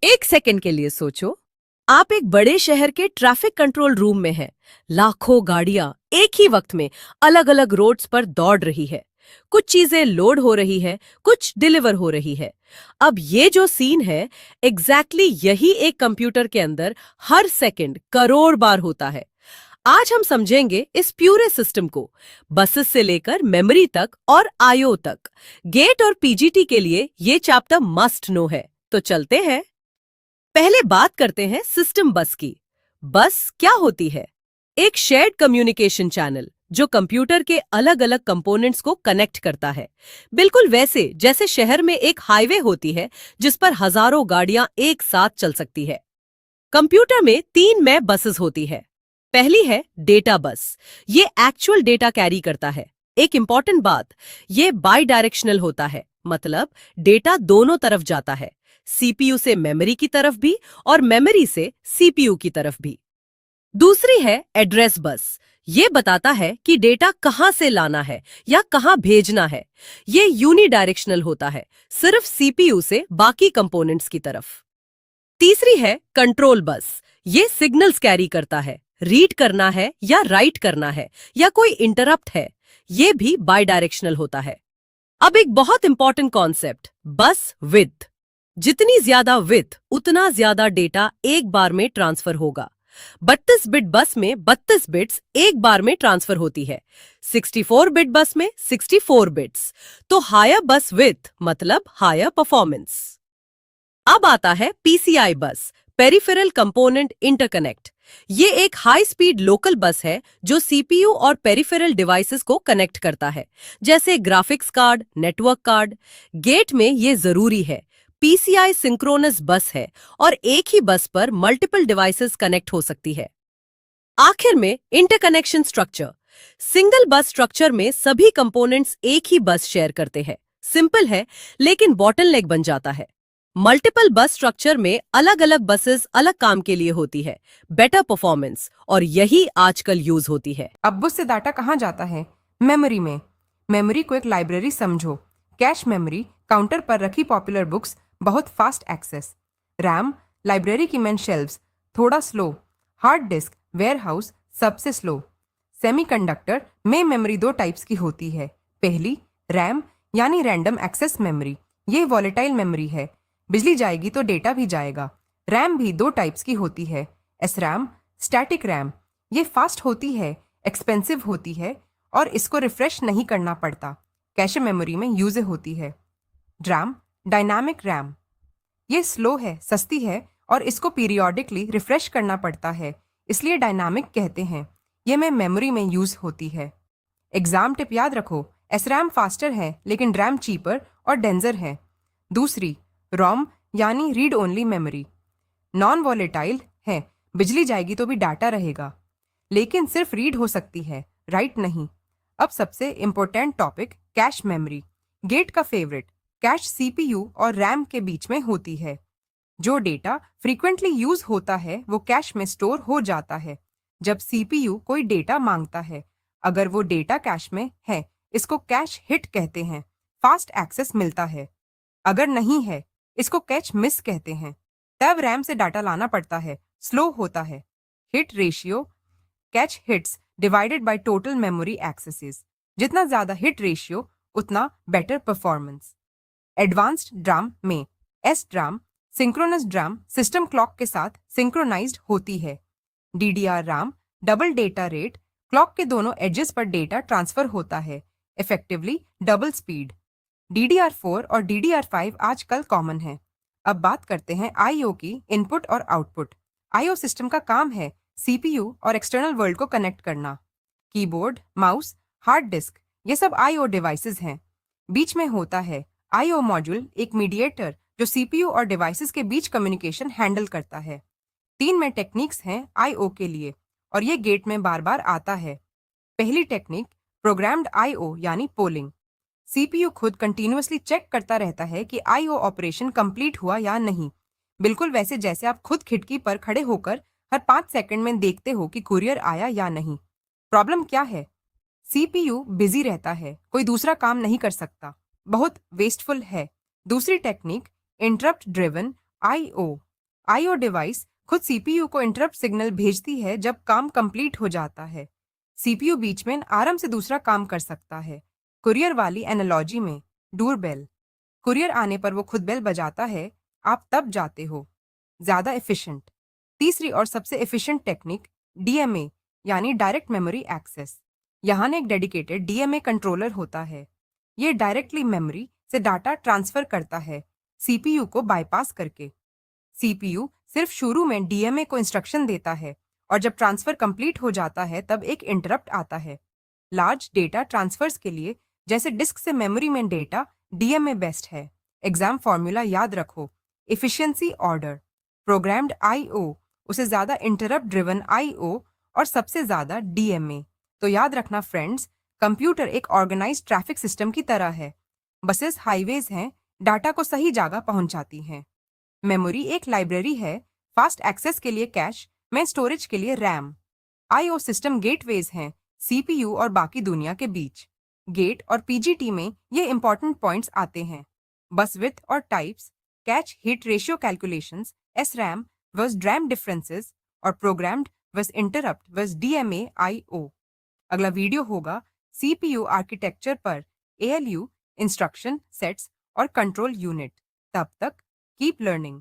एक सेकंड के लिए सोचो, आप एक बड़े शहर के ट्रैफिक कंट्रोल रूम में हैं। लाखों गाड़ियां एक ही वक्त में अलग अलग रोड्स पर दौड़ रही है। कुछ चीजें लोड हो रही है, कुछ डिलीवर हो रही है। अब ये जो सीन है, यही एक कंप्यूटर के अंदर हर सेकंड करोड़ बार होता है। आज हम समझेंगे इस प्यूरे सिस्टम को, बसेस से लेकर मेमोरी तक और आईओ तक। गेट और पीजीटी के लिए ये चैप्टर मस्ट नो है। तो चलते हैं। पहले बात करते हैं सिस्टम बस की। बस क्या होती है? एक शेयर्ड कम्युनिकेशन चैनल जो कंप्यूटर के अलग अलग कंपोनेंट्स को कनेक्ट करता है। बिल्कुल वैसे जैसे शहर में एक हाईवे होती है जिस पर हजारों गाड़ियां एक साथ चल सकती है। कंप्यूटर में 3 बसेस होती है। पहली है डेटा बस। ये एक्चुअल डेटा कैरी करता है। एक इंपॉर्टेंट बात, ये बाई डायरेक्शनल होता है, मतलब डेटा दोनों तरफ जाता है, सीपीयू से मेमोरी की तरफ भी और मेमोरी से सीपीयू की तरफ भी। दूसरी है एड्रेस बस। ये बताता है कि डेटा कहां से लाना है या कहां भेजना है। ये यूनिडायरेक्शनल होता है, सिर्फ सीपीयू से बाकी कंपोनेंट्स की तरफ। तीसरी है कंट्रोल बस। ये सिग्नल्स कैरी करता है, रीड करना है या राइट करना है या कोई इंटरप्ट है, ये भी बाई डायरेक्शनल होता है। अब एक बहुत इंपॉर्टेंट कॉन्सेप्ट, बस विड्थ। जितनी ज्यादा विड्थ उतना ज्यादा डेटा एक बार में ट्रांसफर होगा। 32 बिट बस में 32 बिट्स एक बार में ट्रांसफर होती है, 64 बिट बस में 64 बिट्स। तो हायर बस विड्थ मतलब हायर परफॉर्मेंस। अब आता है पीसीआई बस, पेरिफेरल कंपोनेंट इंटरकनेक्ट। ये एक हाई स्पीड लोकल बस है जो सीपीयू और पेरिफेरल डिवाइसेस को कनेक्ट करता है, जैसे graphics card, network card. GATE में ये जरूरी है। पीसीआई सिंक्रोनस बस है और एक ही बस पर मल्टीपल डिवाइसेस कनेक्ट हो सकती है। आखिर में इंटरकनेक्शन स्ट्रक्चर। सिंगल बस स्ट्रक्चर में सभी कंपोनेंट्स एक ही बस शेयर करते हैं। सिंपल है लेकिन बॉटलनेक बन जाता है। मल्टीपल बस स्ट्रक्चर में अलग अलग बसेस अलग काम के लिए होती है, बेटर परफॉर्मेंस, और यही आजकल यूज होती है। अब बुक से डाटा कहाँ जाता है? मेमोरी में। मेमोरी को एक लाइब्रेरी समझो। कैश मेमोरी, काउंटर पर रखी पॉपुलर बुक्स, बहुत फास्ट एक्सेस। रैम, लाइब्रेरी की मेन शेल्व्स, थोड़ा स्लो। हार्ड डिस्क, वेयरहाउस, सबसे स्लो। सेमीकंडक्टर में मेमोरी 2 टाइप्स की होती है। पहली रैम यानी रैंडम एक्सेस मेमोरी। ये वॉलेटाइल मेमोरी है, बिजली जाएगी तो डेटा भी जाएगा। रैम भी 2 टाइप्स की होती है, एसरैम, स्टैटिक रैम। ये फास्ट होती है, एक्सपेंसिव होती है और इसको रिफ्रेश नहीं करना पड़ता। कैशे मेमोरी में यूज होती है। Dram, dynamic RAM. ये स्लो है, सस्ती है और इसको पीरियोडिकली रिफ्रेश करना पड़ता है, इसलिए डायनामिक कहते हैं। ये में मेमोरी में यूज होती है। एग्जाम टिप याद रखो, एसरैम फास्टर है लेकिन रैम चीपर और डेंजर है। दूसरी रोम यानी read only memory. Non volatile है, बिजली जाएगी तो भी डाटा रहेगा, लेकिन सिर्फ रीड हो सकती है, राइट नहीं। अब सबसे important topic, cache memory. GATE का फेवरेट। कैश सीपीयू और रैम के बीच में होती है। जो डेटा फ्रीक्वेंटली यूज होता है वो कैश में स्टोर हो जाता है जब सीपीयू कोई डेटा मांगता है। अगर वो डेटा कैश में है, इसको कैश हिट कहते हैं, फास्ट एक्सेस मिलता है। अगर नहीं है, इसको कैच मिस कहते हैं, तब रैम से डाटा लाना पड़ता है, स्लो होता है। Hit ratio, catch hits divided by total memory axes. जितना ज्यादा हिट रेशियो उतना बेटर परफॉर्मेंस। एडवांस्ड ड्राम में S drum, synchronous drum system clock के साथ सिंक्रोनाइज्ड होती है। DDR Ram, double data rate, clock के दोनों एजेस पर डेटा ट्रांसफर होता है, इफेक्टिवली डबल स्पीड। DDR4 और DDR5 आजकल कॉमन है। अब बात करते हैं आईओ की, इनपुट और आउटपुट। आईओ सिस्टम का काम है सीपीयू और एक्सटर्नल वर्ल्ड को कनेक्ट करना। कीबोर्ड, माउस, हार्ड डिस्क, ये सब आईओ डिवाइसेस हैं। बीच में होता है आईओ मॉड्यूल, एक मीडिएटर जो सीपीयू और डिवाइसेस के बीच कम्युनिकेशन हैंडल करता है। 3 में टेक्निक्स हैं आईओ के लिए और ये गेट में बार बार आता है। पहली टेक्निक, प्रोग्राम्ड आईओ यानी पोलिंग। सीपीयू खुद कंटिन्यूअसली चेक करता रहता है कि आईओ ऑपरेशन कंप्लीट हुआ या नहीं, बिल्कुल वैसे जैसे आप खुद खिड़की पर खड़े होकर हर 5 सेकंड में देखते हो कि कुरियर आया या नहीं। प्रॉब्लम क्या है? सीपीयू बिजी रहता है, कोई दूसरा काम नहीं कर सकता, बहुत वेस्टफुल है। दूसरी technique, interrupt driven IO IO device खुद सीपीयू को इंटरप्ट सिग्नल भेजती है जब काम कंप्लीट हो जाता है। सीपीयू बीच में आराम से दूसरा काम कर सकता है। कुरियर वाली एनालॉजी में डोरबेल, कुरियर आने पर वो खुद बेल बजाता है, आप तब जाते हो। ज्यादा एफिशिएंट। तीसरी और सबसे एफिशिएंट टेक्निक डीएमए यानी डायरेक्ट मेमोरी एक्सेस। यहाँ एक डेडिकेटेड डीएमए कंट्रोलर होता है। ये डायरेक्टली मेमोरी से डाटा ट्रांसफर करता है, सीपीयू को बाईपास करके। सीपीयू सिर्फ शुरू में डीएमए को इंस्ट्रक्शन देता है और जब ट्रांसफर कंप्लीट हो जाता है तब एक इंटरप्ट आता है। लार्ज डेटा ट्रांसफर्स के लिए जैसे डिस्क से मेमोरी में डेटा, डीएमए बेस्ट है। एग्जाम फॉर्मूला याद रखो, एफिशिएंसी ऑर्डर, प्रोग्राम्ड आईओ उसे ज्यादा इंटरप्ट ड्रिवन आईओ और सबसे ज्यादा डीएमए। तो याद रखना फ्रेंड्स, कंप्यूटर एक ऑर्गेनाइज्ड ट्रैफिक सिस्टम की तरह है। बसेस हाईवेज हैं, डाटा को सही जगह पहुंचाती हैं। मेमोरी एक लाइब्रेरी है, फास्ट एक्सेस के लिए कैश में, स्टोरेज के लिए रैम। आईओ सिस्टम गेटवेज हैं, सीपीयू और बाकी दुनिया के बीच। गेट और पीजीटी में ये इंपॉर्टेंट पॉइंट्स आते हैं। बस विड्थ और types, cache hit ratio calculations, S RAM versus DRAM differences और programmed versus interrupt versus DMA IO. अगला वीडियो होगा सीपीयू आर्किटेक्चर पर, एएलयू, इंस्ट्रक्शन सेट्स और कंट्रोल यूनिट। तब तक कीप लर्निंग।